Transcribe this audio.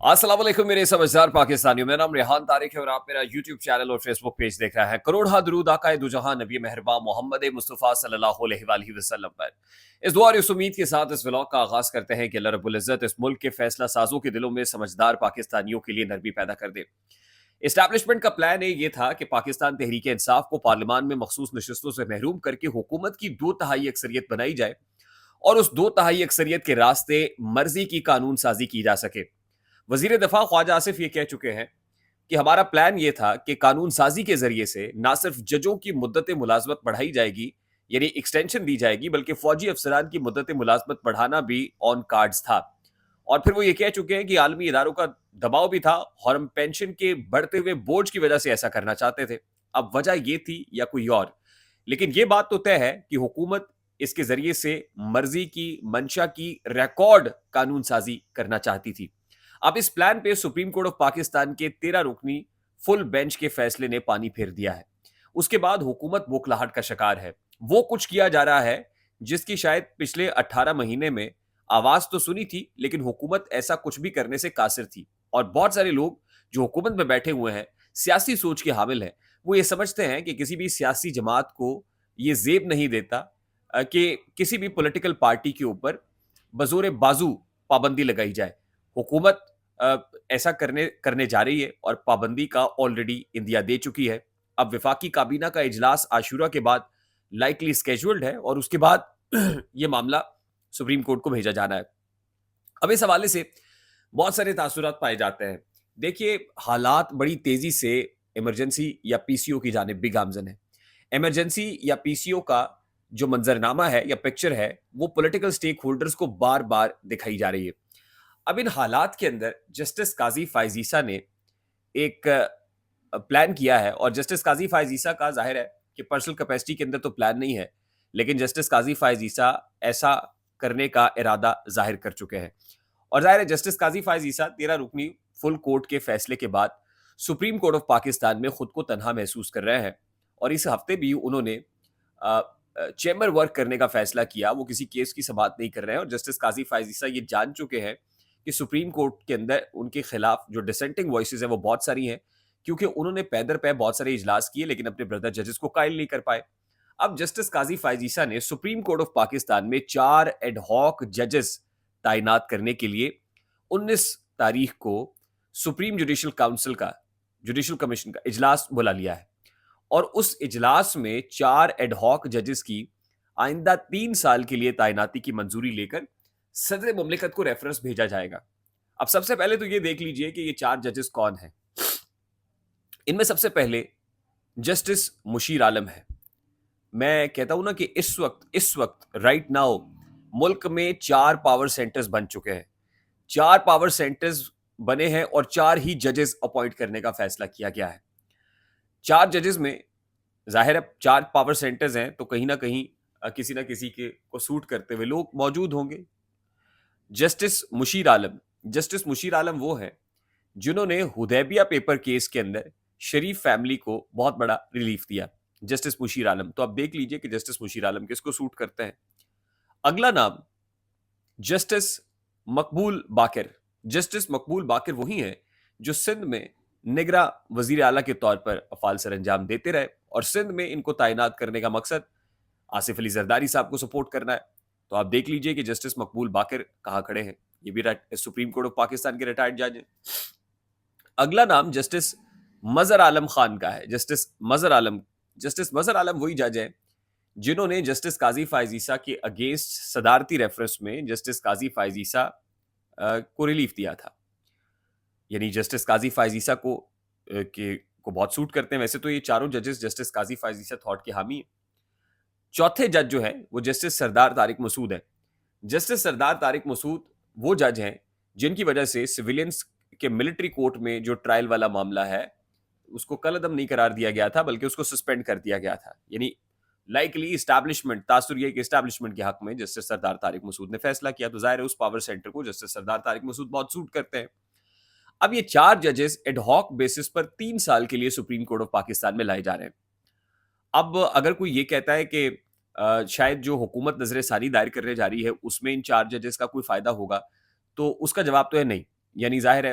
अस्सलाम वालेकुम मेरे समझदार पाकिस्तानियों। मेरा नाम रेहान तारिक है और आप मेरा यूट्यूब चैनल और फेसबुक पेज देख रहे हैं। करोड़ दरूद आका दो जहां नबी मेहरबान मोहम्मद मुस्तफ़ा सल्लल्लाहु अलैहि वसल्लम पर। इस दुआ और इस उम्मीद के साथ इस व्लॉग का आगाज करते हैं कि अल्लाह रब्बुल इज्जत इस मुल्क के फैसला साजों के दिलों में समझदार पाकिस्तानियों के लिए नरमी पैदा कर दे। इस्टेब्लिशमेंट का प्लान ये था कि पाकिस्तान तहरीक इंसाफ को पार्लियामान में मखसूस नशस्तों से महरूम करके हुकूमत की 2/3 अक्सरियत बनाई जाए और उस 2/3 अक्सरियत के रास्ते मर्जी की कानून साजी की जा सके। वजीर दफा ख्वाजा आसिफ ये कह चुके हैं कि हमारा प्लान ये था कि कानून साजी के जरिए से ना सिर्फ जजों की मुद्दत मुलाजमत बढ़ाई जाएगी, यानी एक्सटेंशन दी जाएगी, बल्कि फौजी अफसरान की मुद्दत मुलाजमत बढ़ाना भी ऑन कार्ड्स था। और फिर वो ये कह चुके हैं कि आलमी इदारों का दबाव भी था और हम पेंशन के बढ़ते हुए बोझ की वजह से ऐसा करना चाहते थे। अब वजह ये थी या कोई और, लेकिन ये बात तो तय है कि हुकूमत इसके जरिए से मर्जी की मंशा की रिकॉर्ड कानून साजी करना चाहती थी। अब इस प्लान पे सुप्रीम कोर्ट ऑफ पाकिस्तान के 13 रुकनी फुल बेंच के फैसले ने पानी फेर दिया है। उसके बाद हुकूमत बौखलाहट का शिकार है। वो कुछ किया जा रहा है जिसकी शायद पिछले 18 महीने में आवाज तो सुनी थी, लेकिन हुकूमत ऐसा कुछ भी करने से कासिर थी। और बहुत सारे लोग जो हुकूमत में बैठे हुए हैं, सियासी सोच के हामिल हैं, वो ये समझते हैं कि किसी भी सियासी जमात को ये जेब नहीं देता कि किसी भी पॉलिटिकल पार्टी के ऊपर बजोर बाजू पाबंदी लगाई जाए। हुकूमत ऐसा करने करने जा रही है और पाबंदी का ऑलरेडी इंदिया दे चुकी है। अब विफाकी काबीना का इजलास आशूरा के बाद लाइकली स्केड्यूल्ड है और उसके बाद ये मामला सुप्रीम कोर्ट को भेजा जाना है। अब इस हवाले से बहुत सारे तासुरात पाए जाते हैं। देखिए, हालात बड़ी तेजी से इमरजेंसी या पीसीओ की जानिब भी गामजन है। इमरजेंसी या पीसीओ का जो मंजरनामा है या पिक्चर है, वो पॉलिटिकल स्टेक होल्डर्स को बार बार दिखाई जा रही है। अब इन हालात के अंदर जस्टिस काजी फायजीसा ने एक प्लान किया है और जस्टिस काजी फायजीसा का जाहिर है कि पर्सनल कैपेसिटी के अंदर तो प्लान नहीं है, लेकिन जस्टिस काजी फायजीसा ऐसा करने का इरादा जाहिर कर चुके हैं। और जाहिर है जस्टिस काजी फायजीसा 13 रुकनी फुल कोर्ट के फैसले के बाद सुप्रीम कोर्ट ऑफ पाकिस्तान में खुद को तनहा महसूस कर रहे हैं और इस हफ्ते भी उन्होंने चैम्बर वर्क करने का फैसला किया। वो किसी केस की समाअत नहीं कर रहे हैं और जस्टिस काजी फायजीसा ये जान चुके हैं कि सुप्रीम कोर्ट के अंदर उनके खिलाफ जो डिसेंटिंग वॉइसेस हैं वो बहुत सारी हैं, क्योंकि उन्होंने पैदर पे बहुत सारे इजलास किए लेकिन अपने ब्रदर जजेस को कायल नहीं कर पाए। अब जस्टिस काजी फायजीसा ने सुप्रीम कोर्ट ऑफ पाकिस्तान में 4 एडहॉक जजेस तैनात करने के लिए 19 तारीख को सुप्रीम जुडिशल काउंसिल का जुडिशल कमीशन का इजलास बुला लिया है और उस इजलास में 4 एडहॉक जजेस की आइंदा 3 साल के लिए तैनाती की मंजूरी लेकर सदर मुमलिकत को रेफरेंस भेजा जाएगा। अब सबसे पहले तो ये देख लीजिए कि ये 4 जजेस कौन हैं। इनमें सबसे पहले जस्टिस मुशीर आलम है। मैं कहता हूं ना कि इस वक्त राइट नाउ मुल्क में 4 पावर सेंटर्स बन चुके हैं। 4 पावर सेंटर्स बने हैं और 4 ही जजेस अपॉइंट करने का फैसला किया गया है। 4 जजेस में जाहिर है 4 पावर सेंटर्स हैं तो कहीं ना कहीं किसी ना किसी के को सूट करते हुए लोग मौजूद होंगे। जस्टिस मुशीर आलम वो हैं जिन्होंने हुदैबिया पेपर केस के अंदर शरीफ फैमिली को बहुत बड़ा रिलीफ दिया। जस्टिस मुशीर आलम, तो आप देख लीजिए कि जस्टिस मुशीर आलम किसको सूट करते हैं। अगला नाम जस्टिस मकबूल बाकर। जस्टिस मकबूल बाकर वही हैं जो सिंध में निगरा वजीर आला के तौर पर अफाल सर अंजाम देते रहे और सिंध में इनको तैनात करने का मकसद आसिफ अली जरदारी साहब को सपोर्ट करना है। तो आप देख लीजिए कि जस्टिस मकबूल बाकर कहां खड़े हैं। ये भी सुप्रीम कोर्ट ऑफ पाकिस्तान के रिटायर्ड जज हैं। अगला नाम जस्टिस मजहर आलम खान का है। जस्टिस मजहर आलम वही जज हैं जिन्होंने जस्टिस काजी फायजीसा के अगेंस्ट सदारती रेफरेंस में जस्टिस काजी फायजीसा को रिलीफ दिया था। यानी जस्टिस काजी फायजीसा को बहुत सूट करते हैं। वैसे तो ये चारों जजेस जस्टिस काजी फायजीसा थॉट के हामी हैं। चौथे जज जो है वो जस्टिस सरदार तारिक मसूद है। जस्टिस सरदार तारिक मसूद वो जज हैं जिनकी वजह से सिविलियंस के मिलिट्री कोर्ट में जो ट्रायल वाला मामला है उसको कलअदम नहीं करार दिया गया था, बल्कि उसको सस्पेंड कर दिया गया था। यानी लाइकली इस्टेब्लिशमेंट तासुर ये कि इस्टेब्लिशमेंट के हक में जस्टिस सरदार तारिक मसूद ने फैसला किया। तो जाहिर है उस पावर सेंटर को जस्टिस सरदार तारिक मसूद बहुत सूट करते हैं। अब ये 4 जजेस एडहॉक बेसिस पर 3 साल के लिए सुप्रीम कोर्ट ऑफ पाकिस्तान में लाए जा रहे हैं। अब अगर कोई ये कहता है कि शायद जो हुकूमत नजर सानी दायर करने जा रही है उसमें इन 4 जजेस का कोई फायदा होगा, तो उसका जवाब तो है नहीं। यानी जाहिर है